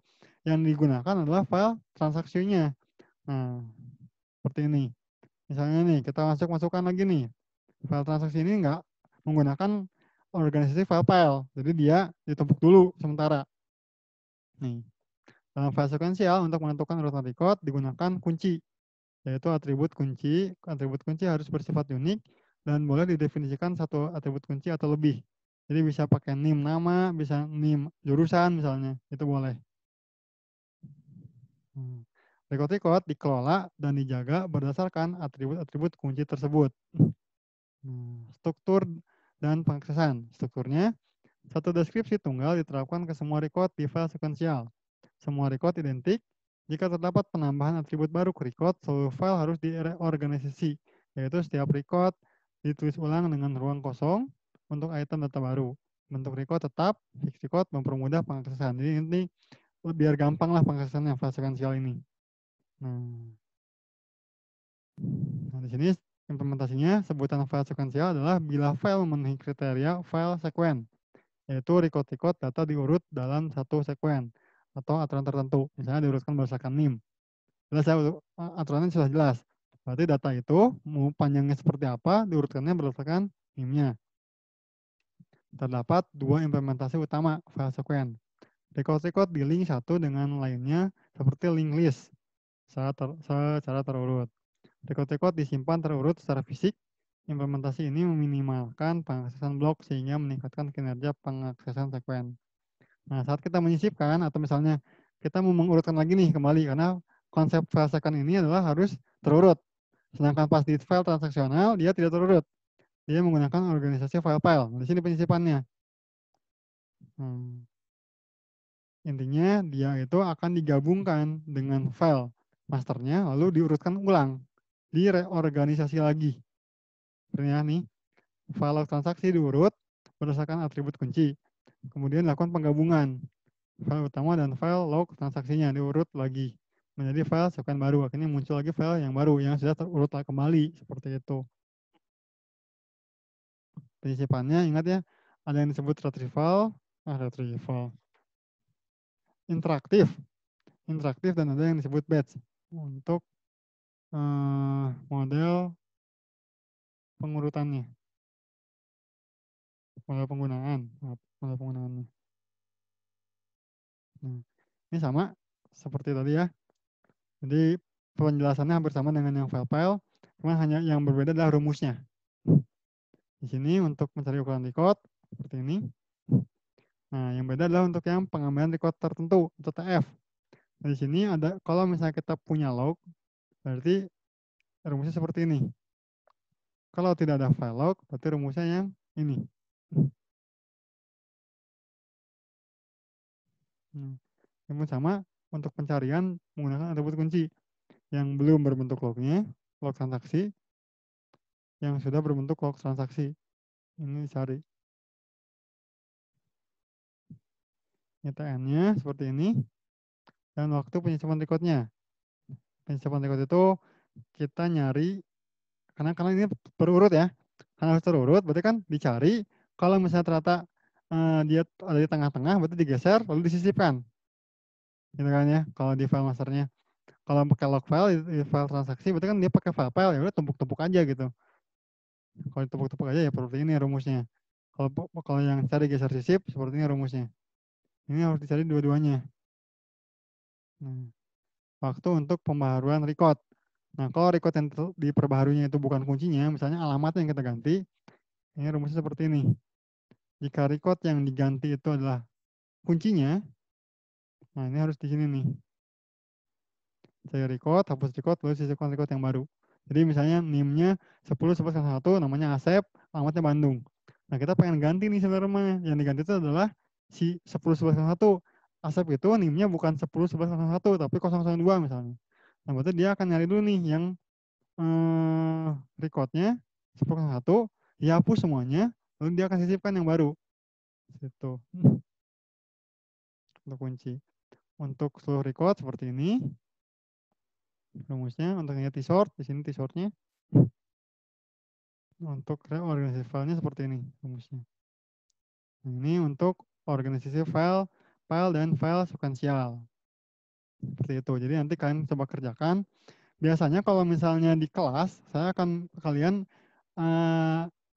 yang digunakan adalah file transaksinya. Nah, seperti ini. Misalnya nih, kita masukkan lagi nih. File transaksi ini nggak menggunakan organisasi file-file. Jadi dia ditumpuk dulu sementara. Nih, dalam file sekuensial untuk menentukan urutan record digunakan kunci, yaitu atribut kunci. Atribut kunci harus bersifat unik dan boleh didefinisikan satu atribut kunci atau lebih. Jadi bisa pakai NIM nama, bisa NIM jurusan misalnya, itu boleh. Record-record dikelola dan dijaga berdasarkan atribut-atribut kunci tersebut. Struktur dan pengaksesan. Strukturnya, satu deskripsi tunggal diterapkan ke semua record di file sekuensial. Semua record identik. Jika terdapat penambahan atribut baru ke record, seluruh file harus diorganisasi, yaitu setiap record ditulis ulang dengan ruang kosong untuk item data baru. Bentuk record tetap, fixed record mempermudah pengaksesan. Jadi ini biar gampang lah pengaksesannya file sekuensial ini. Nah, di sini implementasinya sebutan file sekuensial adalah bila file memenuhi kriteria file sekuen, yaitu record-record data diurut dalam satu sekuen atau aturan tertentu, misalnya diurutkan berdasarkan NIM. Jelas ya, aturannya sudah jelas. Berarti data itu mau panjangnya seperti apa, diurutkannya berdasarkan NIM-nya. Terdapat dua implementasi utama file sekuen. Record-record di link satu dengan lainnya seperti link list secara terurut. Record-record disimpan terurut secara fisik. Implementasi ini meminimalkan pengaksesan blok sehingga meningkatkan kinerja pengaksesan sekuen. Nah, saat kita menyisipkan atau misalnya kita mau mengurutkan lagi nih kembali karena konsep file sekuen ini adalah harus terurut. Sedangkan pas di file transaksional dia tidak terurut. Dia menggunakan organisasi file-file. Di sini penyisipannya. Intinya dia itu akan digabungkan dengan file masternya lalu diurutkan ulang, direorganisasi lagi. Sebenarnya nih, file transaksi diurut berdasarkan atribut kunci. Kemudian lakukan penggabungan file utama dan file log transaksinya diurut lagi menjadi file sekuen baru. Akhirnya muncul lagi file yang baru yang sudah terurut kembali seperti itu. Penyisipannya ingat ya, ada yang disebut retrieval, interaktif dan ada yang disebut batch untuk model pengurutannya, model penggunaannya. Nah, ini sama seperti tadi ya. Jadi penjelasannya hampir sama dengan yang file-file, cuma hanya yang berbeda adalah rumusnya. Di sini untuk mencari ukuran record seperti ini. Nah, yang beda adalah untuk yang pengambilan record tertentu atau TF. Nah, di sini ada kalau misalnya kita punya log, berarti rumusnya seperti ini. Kalau tidak ada file log, berarti rumusnya yang ini. Namun sama untuk pencarian menggunakan atribut kunci yang belum berbentuk lognya, log transaksi, yang sudah berbentuk log transaksi. Ini dicari. ITN-nya seperti ini. Dan waktu penyisipan recordnya. Penyisipan record itu kita nyari, karena ini berurut ya. Karena harus terurut, berarti kan dicari. Kalau misalnya ternyata dia ada di tengah-tengah, berarti digeser, lalu disisipkan. Gitu kan ya, kalau di file masternya. Kalau pakai log file, di file transaksi, berarti kan dia pakai file, ya udah tumpuk-tumpuk aja gitu. Kalau ditumpuk-tumpuk aja ya seperti ini rumusnya. Kalau yang cari geser sisip, seperti ini rumusnya. Ini harus dicari dua-duanya. Nah, waktu untuk pembaharuan record. Nah, kalau record yang diperbaharunya itu bukan kuncinya, misalnya alamatnya yang kita ganti, ini rumusnya seperti ini. jika record yang diganti itu adalah kuncinya, nah ini harus di sini nih. Saya record, hapus record, lalu sisipkan record yang baru. Jadi misalnya NIM-nya 10.11.1, namanya Asep, alamatnya Bandung. Nah kita pengen ganti nih sebenarnya. Yang diganti itu adalah si 10.11.1. Asep itu NIM-nya bukan 10.11.1, tapi 002 misalnya. Nah berarti dia akan nyari dulu nih yang recordnya 10.1, dia hapus semuanya, lalu dia akan sisipkan yang baru. Itu untuk kunci. Untuk seluruh record seperti ini. Rumusnya untuk yang T-sort, di sini T-sortnya. Untuk organisasi filenya seperti ini rumusnya. Ini untuk organisasi file dan file sekuensial. Seperti itu. Jadi nanti kalian coba kerjakan. Biasanya kalau misalnya di kelas, saya akan kalian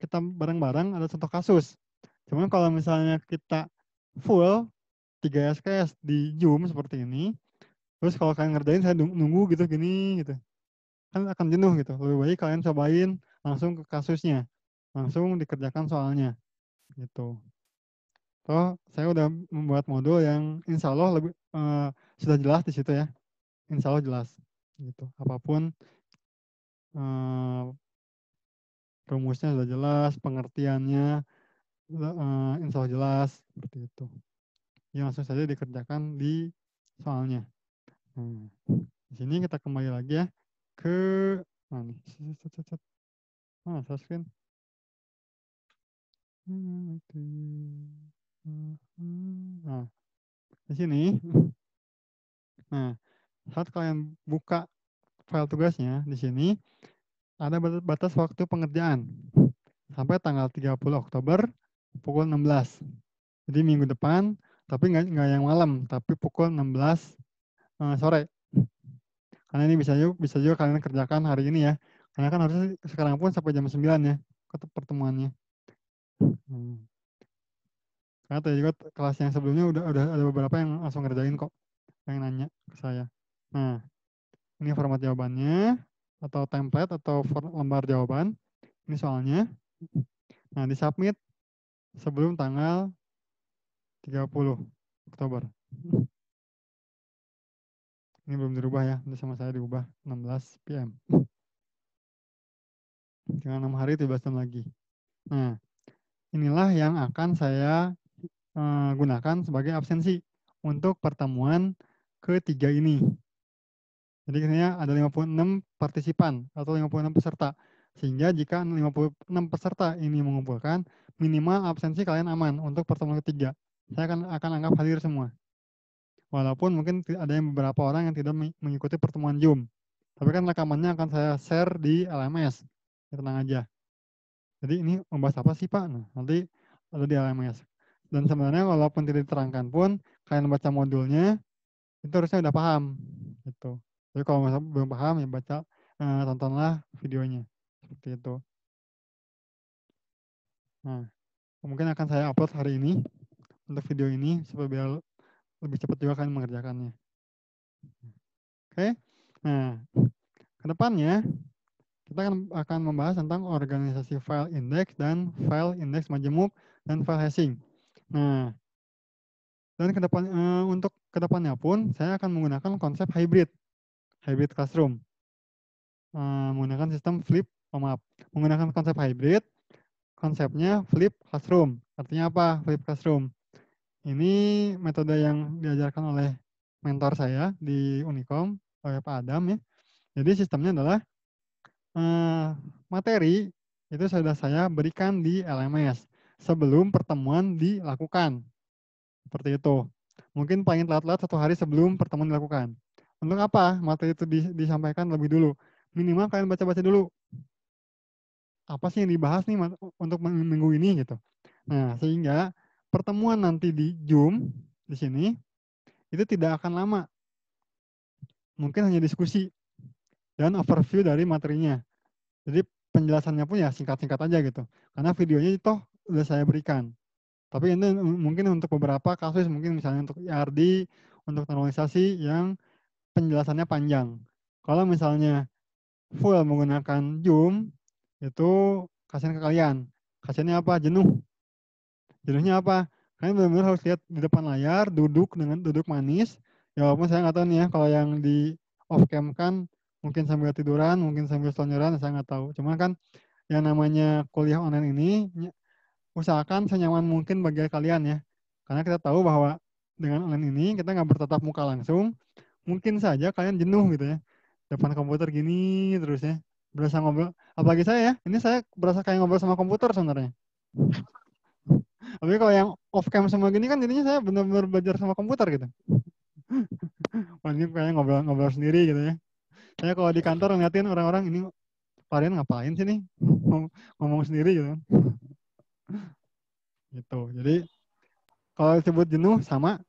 kita bareng-bareng ada contoh kasus. Cuman kalau misalnya kita full 3 SKS di Zoom seperti ini, terus kalau kalian ngerjain saya nunggu gitu gini gitu. Kan akan jenuh gitu. Lebih baik kalian cobain langsung ke kasusnya. Langsung dikerjakan soalnya gitu. Toh saya udah membuat modul yang insya Allah lebih sudah jelas di situ ya. Insya Allah jelas gitu. Apapun rumusnya sudah jelas, pengertiannya insya Allah jelas seperti itu. Ya langsung saja dikerjakan di soalnya. Nah, di sini kita kembali lagi ya ke mana nih? Share screen. Nah, di sini. Nah, saat kalian buka file tugasnya di sini ada batas waktu pengerjaan sampai tanggal 30 Oktober pukul 16. Jadi minggu depan, tapi nggak yang malam, tapi pukul 16 sore. Karena ini bisa juga kalian kerjakan hari ini ya. Karena kan harusnya sekarang pun sampai jam 9 ya pertemuannya. Karena tadi juga kelas yang sebelumnya udah ada beberapa yang langsung ngerjain kok, yang nanya ke saya. Nah, ini format jawabannya atau template atau lembar jawaban. Ini soalnya. Nah, di submit sebelum tanggal 30 Oktober. Ini belum dirubah ya, ini sama saya diubah 16 PM. Tinggal 6 hari 13 jam lagi. Nah, inilah yang akan saya gunakan sebagai absensi untuk pertemuan ketiga ini. Jadi katanya ada 56 partisipan atau 56 peserta. Sehingga jika 56 peserta ini mengumpulkan, minimal absensi kalian aman untuk pertemuan ketiga. Saya akan anggap hadir semua. Walaupun mungkin ada yang beberapa orang yang tidak mengikuti pertemuan Zoom. Tapi kan rekamannya akan saya share di LMS. Ya, tenang aja. Jadi ini membahas apa sih Pak? Nah, nanti ada di LMS. Dan sebenarnya walaupun tidak diterangkan pun, kalian baca modulnya, itu harusnya udah paham. Gitu. Jadi kalau belum paham ya baca, tontonlah videonya. Seperti itu. Nah, mungkin akan saya upload hari ini untuk video ini supaya biar lebih cepat juga kalian mengerjakannya. Oke. Nah, kedepannya kita akan membahas tentang organisasi file index dan file index majemuk dan file hashing. Nah, dan untuk kedepannya pun saya akan menggunakan konsep hybrid classroom, menggunakan sistem menggunakan konsep hybrid. Konsepnya flip classroom. Artinya apa? Flip classroom. Ini metode yang diajarkan oleh mentor saya di Unicom, oleh Pak Adam ya. Jadi sistemnya adalah materi itu sudah saya berikan di LMS sebelum pertemuan dilakukan. Seperti itu. Mungkin paling telat-telat 1 hari sebelum pertemuan dilakukan. Untuk apa materi itu disampaikan lebih dulu? Minimal kalian baca-baca dulu. Apa sih yang dibahas nih untuk minggu ini gitu. Nah, sehingga pertemuan nanti di Zoom di sini itu tidak akan lama. Mungkin hanya diskusi dan overview dari materinya. Jadi penjelasannya pun ya singkat-singkat aja gitu. Karena videonya itu udah saya berikan. Tapi ini mungkin untuk beberapa kasus, mungkin misalnya untuk IRD, untuk normalisasi yang penjelasannya panjang. Kalau misalnya full menggunakan Zoom, itu kasihan ke kalian. Kasihannya apa? Jenuh. Jenuhnya apa? Kalian benar-benar harus lihat di depan layar, duduk dengan duduk manis. Ya walaupun saya nggak tahu nih ya, kalau yang di off cam kan mungkin sambil tiduran, mungkin sambil selonjoran, saya nggak tahu. Cuma kan yang namanya kuliah online ini, usahakan senyaman mungkin bagi kalian ya. Karena kita tahu bahwa dengan online ini kita nggak bertatap muka langsung, mungkin saja kalian jenuh gitu ya. Depan komputer gini terus ya. Berasa ngobrol. Apalagi saya ya, ini saya berasa kayak ngobrol sama komputer sebenarnya. Tapi kalau yang off cam sama gini kan jadinya saya benar-benar belajar sama komputer gitu. Wah, ini kayak ngobrol-ngobrol sendiri gitu ya. Saya kalau di kantor ngeliatin orang-orang ini kalian ngapain sih nih ngomong sendiri gitu kan. Gitu. Jadi kalau disebut jenuh sama,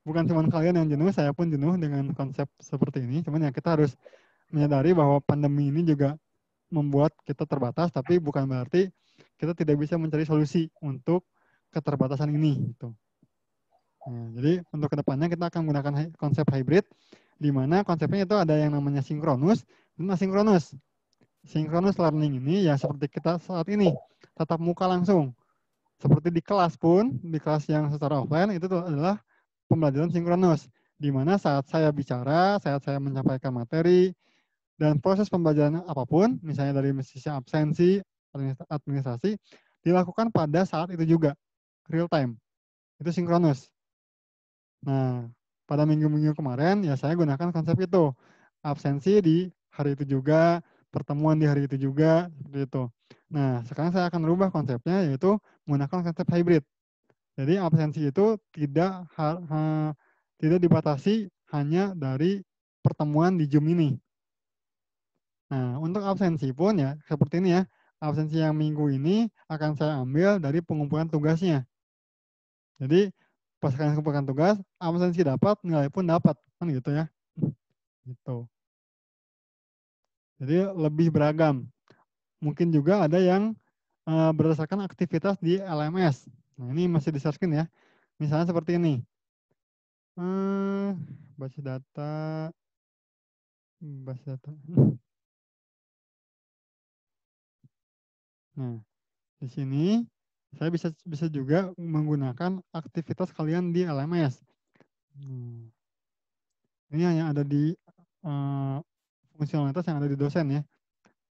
bukan cuma kalian yang jenuh, saya pun jenuh dengan konsep seperti ini. Cuman ya kita harus menyadari bahwa pandemi ini juga membuat kita terbatas, tapi bukan berarti kita tidak bisa mencari solusi untuk keterbatasan ini. Gitu. Nah, jadi untuk kedepannya kita akan menggunakan konsep hybrid, di mana konsepnya itu ada yang namanya sinkronus dan asinkronus. Sinkronus learning ini ya seperti kita saat ini, tatap muka langsung. Seperti di kelas pun, di kelas yang secara offline itu adalah pembelajaran sinkronus. Di mana saat saya bicara, saat saya menyampaikan materi, dan proses pembelajaran apapun, misalnya dari sisi absensi, administrasi, dilakukan pada saat itu juga, real time. Itu sinkronus. Nah, pada minggu-minggu kemarin ya saya gunakan konsep itu. Absensi di hari itu juga, pertemuan di hari itu juga, seperti itu. Nah, sekarang saya akan merubah konsepnya yaitu menggunakan konsep hybrid. Jadi absensi itu tidak dibatasi hanya dari pertemuan di Zoom ini. Nah, untuk absensi pun ya seperti ini ya. Absensi yang minggu ini akan saya ambil dari pengumpulan tugasnya. Jadi pas kalian kumpulkan tugas, absensi dapat, nilai pun dapat, kan gitu ya. Gitu. Jadi lebih beragam. Mungkin juga ada yang berdasarkan aktivitas di LMS. Nah, ini masih di share screen ya. Misalnya seperti ini. Basis data, basis data. Nah, di sini saya bisa juga menggunakan aktivitas kalian di LMS. Ini hanya ada di fungsionalitas yang ada di dosen ya.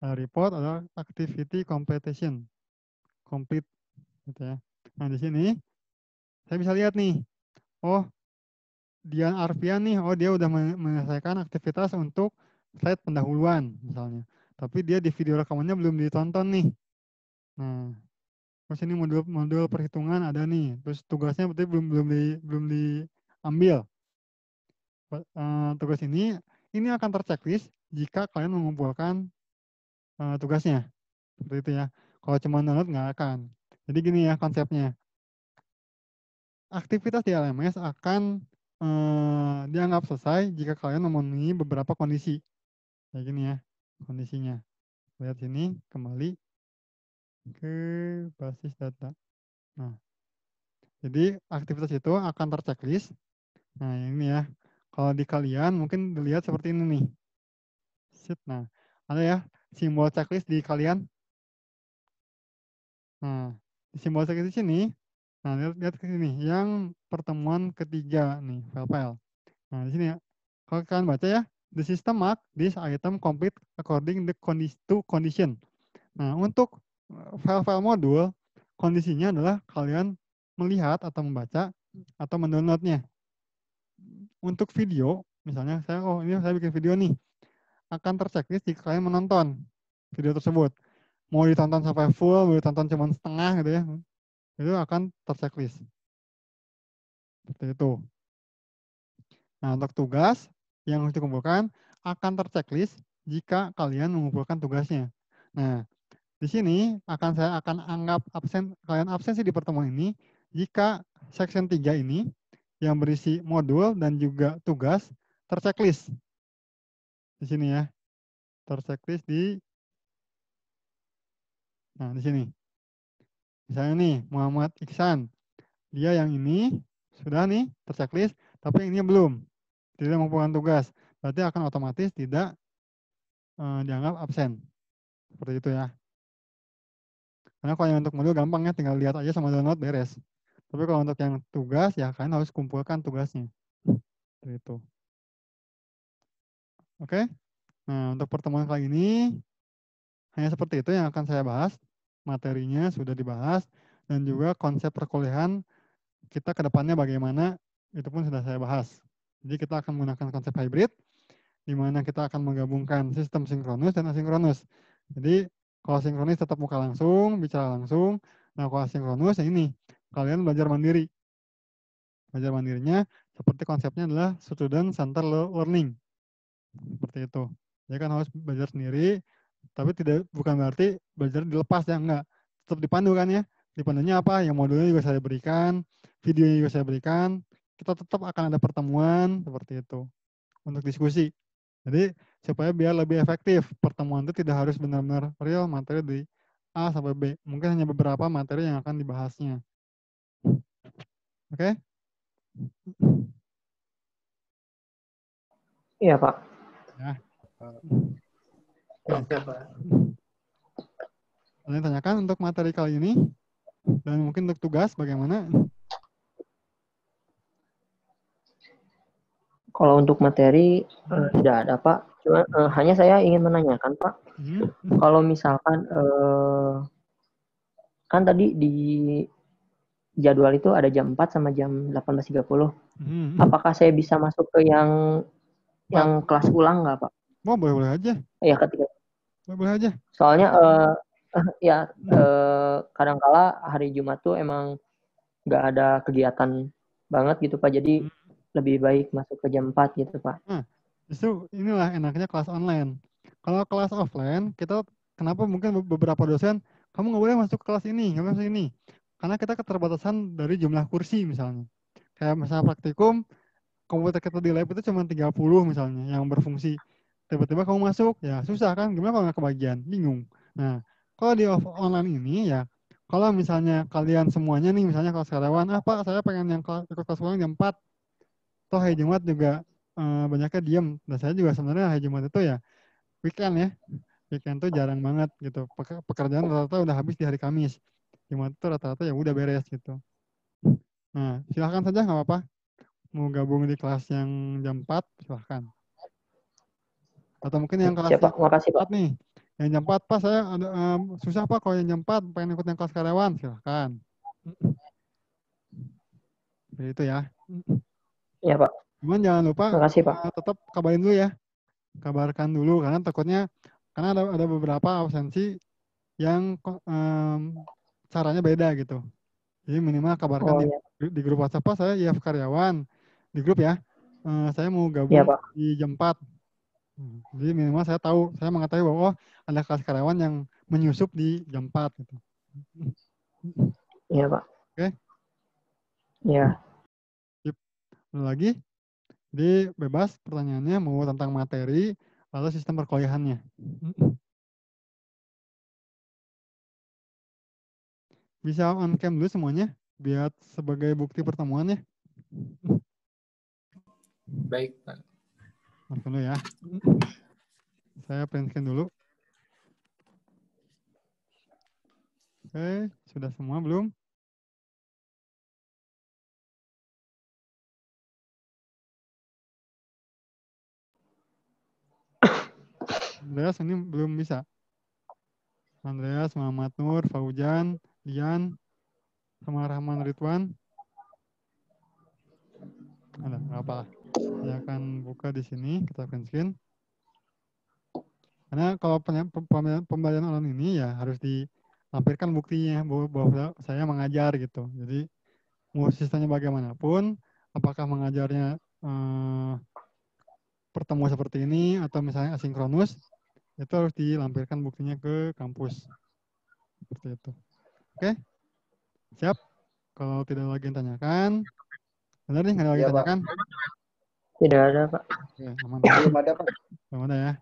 Report adalah activity completion, complete gitu ya. Nah di sini saya bisa lihat nih, oh Dian Arfian nih, oh dia udah menyelesaikan aktivitas untuk slide pendahuluan misalnya. Tapi dia di video rekamannya belum ditonton nih. Nah, terus ini modul perhitungan ada nih. Terus tugasnya berarti belum diambil. Tugas ini akan terchecklist jika kalian mengumpulkan tugasnya. Seperti itu ya. Kalau cuma download nggak akan. Jadi gini ya konsepnya. Aktivitas di LMS akan dianggap selesai jika kalian memenuhi beberapa kondisi. Kayak gini ya kondisinya. Lihat sini, kembali ke basis data. Nah, jadi aktivitas itu akan terchecklist. Nah, ini ya. Kalau di kalian mungkin dilihat seperti ini nih. Nah, ada ya simbol checklist di kalian. Nah, di simbol checklist di sini, nah lihat ke sini, yang pertemuan ketiga nih, file-file. Nah, di sini ya. Kalau kalian baca ya, the system mark this item complete according to condition. Nah, untuk file-file modul, kondisinya adalah kalian melihat atau membaca atau mendownloadnya. Untuk video, misalnya ini saya bikin video nih, akan terchecklist jika kalian menonton video tersebut. Mau ditonton sampai full, mau ditonton cuma setengah gitu ya, itu akan terchecklist. Seperti itu. Nah, untuk tugas yang harus dikumpulkan akan terchecklist jika kalian mengumpulkan tugasnya. Nah, di sini saya akan anggap kalian absensi di pertemuan ini jika section 3 ini yang berisi modul dan juga tugas terchecklist. Di sini ya. Terchecklist di sini. Misalnya nih, Muhammad Iksan. Dia yang ini sudah nih terchecklist, tapi yang ini belum. Tidak mengumpulkan tugas. Berarti akan otomatis tidak dianggap absen. Seperti itu ya. Karena kalau yang untuk modul gampang ya, tinggal lihat aja sama download beres. Tapi kalau untuk yang tugas, ya kalian harus kumpulkan tugasnya. Itu. Oke? Nah, untuk pertemuan kali ini, hanya seperti itu yang akan saya bahas. Materinya sudah dibahas, dan juga konsep perkuliahan kita ke depannya bagaimana, itu pun sudah saya bahas. Jadi kita akan menggunakan konsep hybrid, di mana kita akan menggabungkan sistem sinkronus dan asinkronus. Jadi kalau sinkronus tetap muka langsung, bicara langsung. Nah kalau asinkronus ya ini, kalian belajar mandiri. Belajar mandirinya seperti konsepnya adalah student center learning. Seperti itu. Jadi kan harus belajar sendiri, tapi bukan berarti belajar dilepas ya, enggak. Tetap dipandu kan ya. Dipandunya apa? Yang modulnya juga saya berikan, videonya juga saya berikan. Kita tetap akan ada pertemuan seperti itu untuk diskusi. Jadi supaya biar lebih efektif, pertemuan itu tidak harus benar-benar real materi di A sampai B. Mungkin hanya beberapa materi yang akan dibahasnya. Oke? Iya, Pak. Ya. Oke, Pak. Ada yang tanyakan untuk materi kali ini? Dan mungkin untuk tugas bagaimana? Kalau untuk materi tidak ada, Pak. Cuma hanya saya ingin menanyakan, Pak. Kalau misalkan kan tadi di jadwal itu ada jam 4 sama jam 18.30. Apakah saya bisa masuk ke yang kelas ulang nggak, Pak? Oh, boleh-boleh aja. Ya, ketika. Boleh aja. Soalnya kadang-kala hari Jumat tuh emang nggak ada kegiatan banget gitu, Pak. Jadi lebih baik masuk ke jam 4 gitu, Pak. Nah, justru inilah enaknya kelas online. Kalau kelas offline, kita kenapa mungkin beberapa dosen, kamu nggak boleh masuk kelas ini, nggak boleh masuk ini. Karena kita keterbatasan dari jumlah kursi misalnya. Kayak misalnya praktikum, komputer kita di lab itu cuma 30 misalnya yang berfungsi. Tiba-tiba kamu masuk, ya susah kan? Gimana kalau nggak kebagian? Bingung. Nah, kalau di online ini ya, kalau misalnya kalian semuanya nih, misalnya kelas karyawan, Pak, saya pengen yang ikut kelas ulang jam 4. Toh hari Jumat juga banyaknya diem. Dan saya juga sebenarnya hari Jumat itu ya weekend ya. Weekend tuh jarang banget gitu. Pekerjaan rata-rata udah habis di hari Kamis. Jumat itu rata-rata ya udah beres gitu. Nah, silahkan saja nggak apa-apa. Mau gabung di kelas yang jam 4, silahkan. Atau mungkin yang kelas Siapa? Makasih, Pak. 4 nih. Yang jam 4, Pak, saya ada, susah Pak kalau yang jam 4, pengen ikut yang kelas karyawan, silahkan. Jadi itu ya. Iya, Pak. Cuman jangan lupa Makasih, Pak. Tetap kabarin dulu ya. Kabarkan dulu, karena takutnya, karena ada beberapa absensi yang caranya beda gitu. Jadi minimal kabarkan di grup WhatsApp, Pak, saya IF karyawan. Di grup ya, saya mau gabung di jam 4. Jadi minimal saya tahu, saya mengetahui bahwa ada kelas karyawan yang menyusup di jam 4 gitu. Iya, Pak. Oke? Iya. Lalu lagi, jadi bebas pertanyaannya mau tentang materi atau sistem perkuliahannya. Bisa on cam dulu semuanya, biar sebagai bukti pertemuannya. Baik, Pak. On cam dulu ya. Saya print scan dulu. Oke, sudah semua belum? Andreas ini belum bisa. Andreas, Muhammad Nur, Faujan, Lian, sama Rahman Ridwan. Ada, nggak apa. Saya akan buka di sini, kita print screen. Karena kalau pembelajaran online ini ya harus dilampirkan buktinya bahwa saya mengajar gitu. Jadi mau sistemnya bagaimanapun, apakah mengajarnya pertemuan seperti ini atau misalnya asinkronus, itu harus dilampirkan buktinya ke kampus. Seperti itu. Oke? Siap? Kalau tidak lagi yang tanyakan, benar nih, nggak ada lagi yang tanyakan? Tidak ada, Pak. Oke, aman. Belum ada, Pak. Belum ada ya.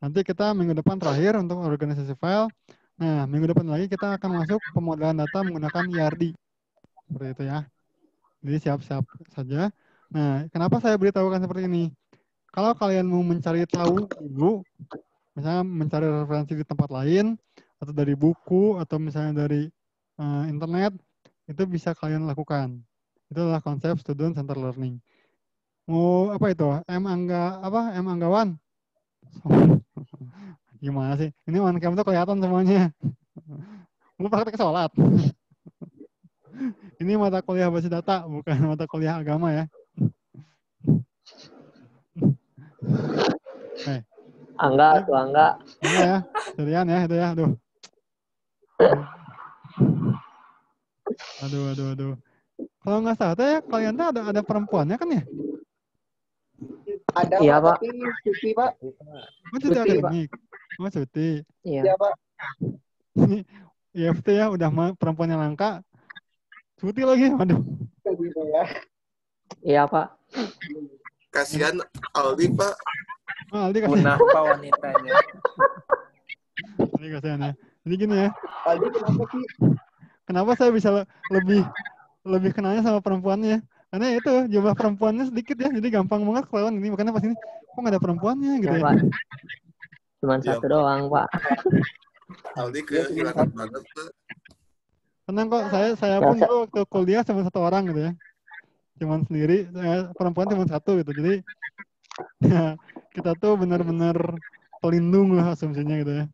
Nanti kita minggu depan terakhir untuk organisasi file. Nah, minggu depan lagi kita akan masuk pemodelan data menggunakan ERD. Seperti itu ya. Jadi siap-siap saja. Nah, kenapa saya beritahukan seperti ini? Kalau kalian mau mencari tahu dulu, misalnya mencari referensi di tempat lain, atau dari buku, atau misalnya dari internet, itu bisa kalian lakukan. Itu adalah konsep student center learning. Mau apa itu? M Anggawan? Gimana sih? Ini on cam tuh kelihatan semuanya. Lu praktek sholat. Ini mata kuliah basis data, bukan mata kuliah agama ya. Angga tuh Angga. Enggak ya, serian ya itu ya. Aduh. Kalau nggak salah ya kalian tuh ada perempuannya kan ya? Ada Iya, Pak. tapi cuti Pak. Oh, cuti akademik. Oh, cuti. Iya. Pak. Ini IFT ya udah perempuannya langka. Cuti lagi, aduh. Gitu ya. Iya, Pak. Kasihan Aldi, Pak. Oh, Aldi kasihan. Punah Pak wanitanya. Aldi kasihan ya. Jadi gini ya. Aldi kenapa sih? Kenapa saya bisa lebih kenalnya sama perempuannya? Karena itu jumlah perempuannya sedikit ya, jadi gampang banget kelawan ini. Makanya pas ini kok nggak ada perempuannya gitu Ya, ya. Pak. Cuman Iya, satu Pak. doang, Pak. Aldi kehilangan banget, Pak. Tenang kok, saya pun dulu waktu kuliah cuma satu orang gitu ya. Cuman sendiri, perempuan cuma satu gitu. Jadi ya, kita tuh benar-benar pelindung lah asumsinya gitu ya.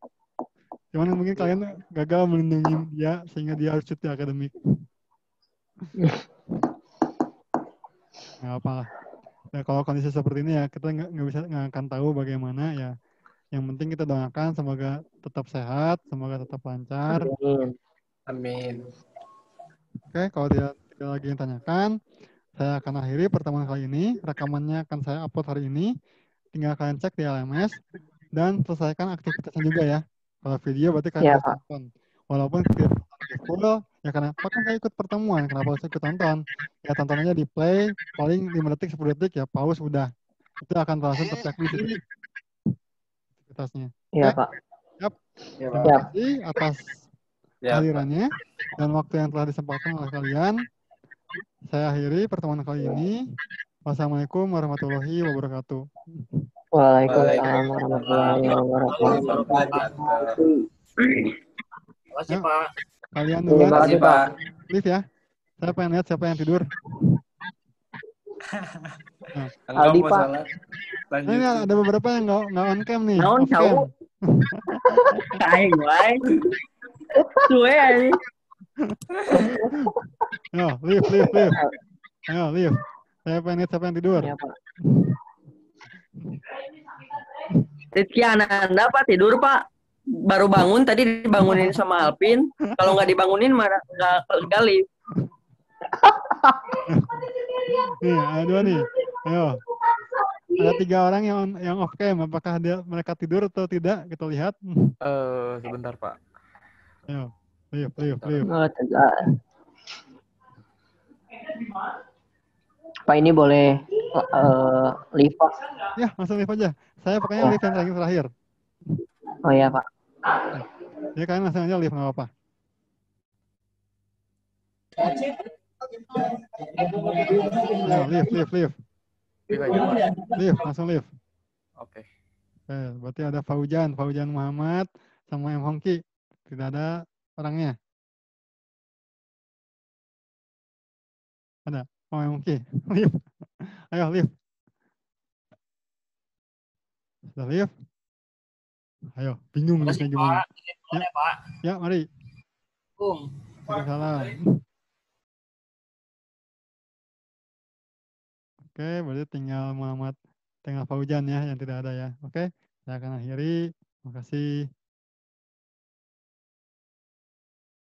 Cuman mungkin kalian gagal melindungi dia sehingga dia harus cuti akademik. Nggak apa lah. Nah, kalau kondisi seperti ini ya kita nggak akan tahu bagaimana ya. Yang penting kita doakan semoga tetap sehat, semoga tetap lancar. Amin. Oke, kalau tidak lagi yang tanyakan, saya akan akhiri pertemuan kali ini. Rekamannya akan saya upload hari ini. Tinggal kalian cek di LMS dan selesaikan aktivitasnya juga ya. Kalau video berarti kalian Ya, harus tonton. Walaupun tidak full, ya kenapa kan saya ikut pertemuan, kenapa harus ikut tonton? Ya tonton aja di play, paling 5 detik, 10 detik ya pause udah. Itu akan langsung terchecklist itu aktivitasnya. Iya, Oke? Pak. Yap. Ya, Terima Pak. kasih atas kehadirannya dan waktu yang telah disempatkan oleh kalian. Saya akhiri pertemuan kali ini. Wassalamualaikum warahmatullahi wabarakatuh. Waalaikumsalam warahmatullahi wabarakatuh. Makasih, Pak. Kalian Terima duluan, kasih, Pak. live ya. Saya pengen lihat siapa yang tidur. Aldi, mau Pak. salah. Nah, ini ada beberapa yang nggak on cam nih. Naon Off cam. tahu? Aing wae. Suwe aing. Yo, live. Ayo, live. Saya pengen lihat siapa yang tidur. Ya, Pak. Rizky Ananda, Pak, tidur, Pak. Baru bangun, tadi dibangunin sama Alvin. Kalau nggak dibangunin, malah nggak kali. Nih, ada dua nih. Ayo. Ada 3 orang yang off cam. Apakah mereka tidur atau tidak? Kita lihat. Sebentar, Pak. Ayo, live. Oh, tegas. Pak, ini boleh live, Pak? Ya, langsung live aja. Saya pokoknya live yang terakhir. Oh ya, Pak. Ya, kalian langsung aja live, nggak apa-apa. Ayo, live. Live, langsung live. Oke. Berarti ada Faujan Muhammad, sama M. Hongki. Tidak ada orangnya. Ada. Oh, M. Hongki. Live. Ayo, live. Sudah live? Ayo, bingung live-nya gimana. Ya, Pak. ya, mari. Waalaikumsalam. Oke, berarti tinggal Faujan ya yang tidak ada ya. Oke, saya akan akhiri. Terima kasih.